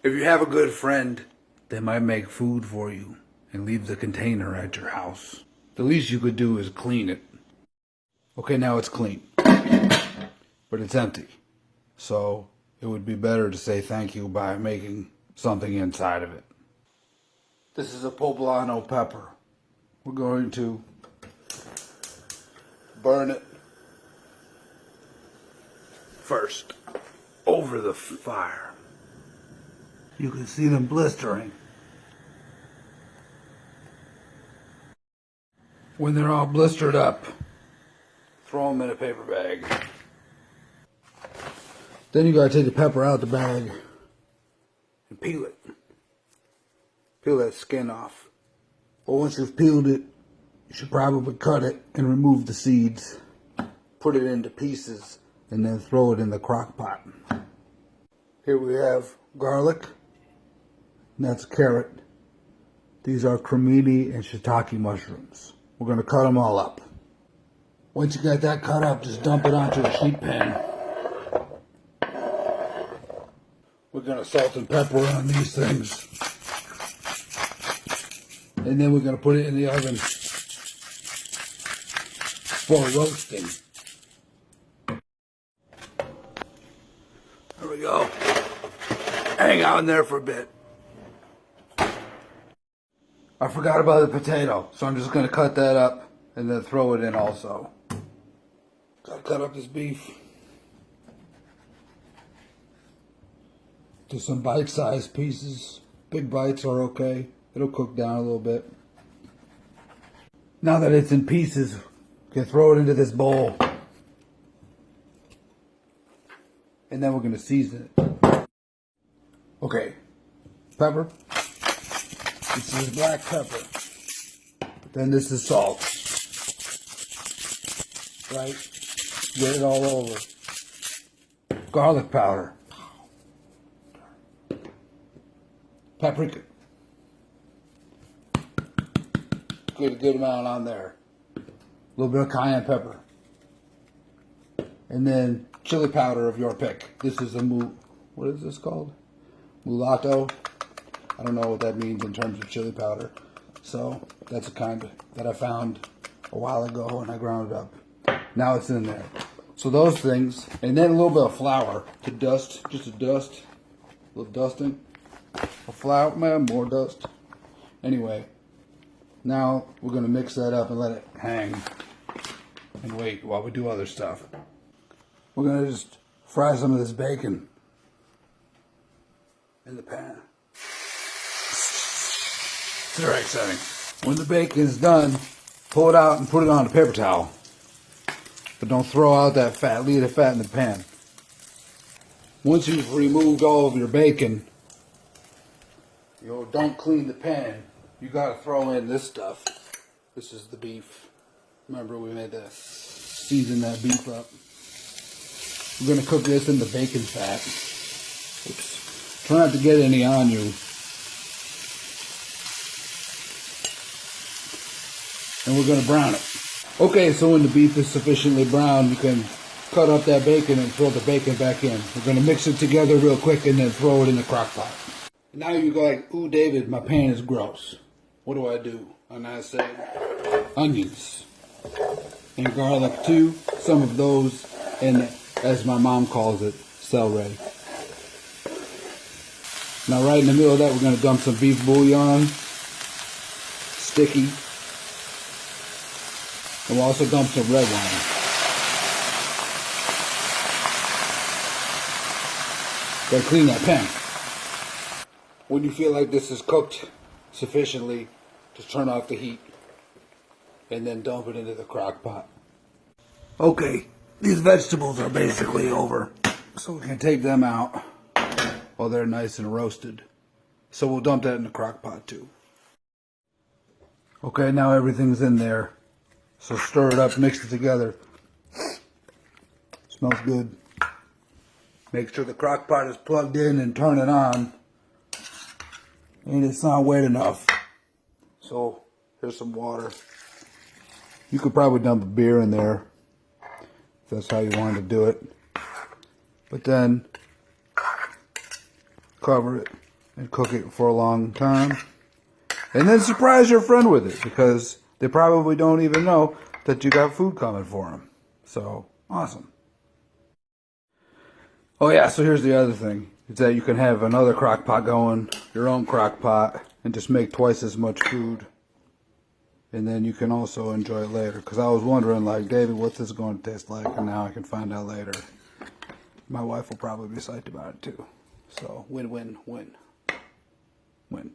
If you have a good friend, they might make food for you and leave the container at your house. The least you could do is clean it. Okay, now it's clean, but it's empty. So it would be better to say thank you by making something inside of it. This is a poblano pepper. We're going to burn it first over the fire. You can see them blistering. When they're all blistered up, throw them in a paper bag. Then you gotta take the pepper out the bag and peel it. Peel that skin off. But once you've peeled it, you should probably cut it and remove the seeds. Put it into pieces and then throw it in the crock pot. Here we have garlic. And that's carrot. These are cremini and shiitake mushrooms. We're going to cut them all up. Once you got that cut up, just dump it onto a sheet pan. We're going to salt and pepper on these things. And then we're going to put it in the oven for roasting. There we go. Hang out in there for a bit. I forgot about the potato, so I'm just going to cut that up and then throw it in also. Gotta cut up this beef to some bite-sized pieces. Big bites are okay. It'll cook down a little bit. Now that it's in pieces, we can throw it into this bowl. And then we're going to season it. Okay, pepper. This is black pepper. Then this is salt. Right? Get it all over. Garlic powder. Paprika. Good amount on there. A little bit of cayenne pepper. And then chili powder of your pick. This is a what is this called? Mulatto. I don't know what that means in terms of chili powder. So that's a kind that I found a while ago and I ground it up. Now it's in there. So those things, and then a little bit of flour to dust, just a dust, a little dusting. A flour, man, more dust. Anyway, now we're gonna mix that up and let it hang and wait while we do other stuff. We're gonna just fry some of this bacon in the pan. It's very exciting. When the bacon is done, pull it out and put it on a paper towel. But don't throw out that fat, leave the fat in the pan. Once you've removed all of your bacon, don't clean the pan. You gotta throw in this stuff. This is the beef. Remember we made that, season that beef up. We're gonna cook this in the bacon fat. Oops. Try not to get any on you. And we're going to brown it. Okay, so when the beef is sufficiently brown, you can cut up that bacon and throw the bacon back in. We're going to mix it together real quick and then throw it in the crock pot. Now you go like, ooh, David, my pan is gross. What do? And I said, onions and garlic too. Some of those, and as my mom calls it, celery. Now right in the middle of that, we're going to dump some beef bouillon. Sticky. And we'll also dump some red wine. Gotta clean that pan. When you feel like this is cooked sufficiently, just turn off the heat and then dump it into the crock pot. Okay, these vegetables are basically over, so we can take them out while they're nice and roasted. So we'll dump that in the crock pot too. Okay, now everything's in there. So stir it up, mix it together. Smells good. Make sure the crock pot is plugged in and turn it on. And it's not wet enough. So here's some water. You could probably dump a beer in there if that's how you wanted to do it. But then cover it and cook it for a long time. And then surprise your friend with it, because they probably don't even know that you got food coming for them. So, awesome. Oh yeah, so here's the other thing. Is that you can have another crock pot going, your own crock pot, and just make twice as much food. And then you can also enjoy it later. Because I was wondering, like, David, what's this going to taste like? And now I can find out later. My wife will probably be psyched about it too. So, win, win, win. Win.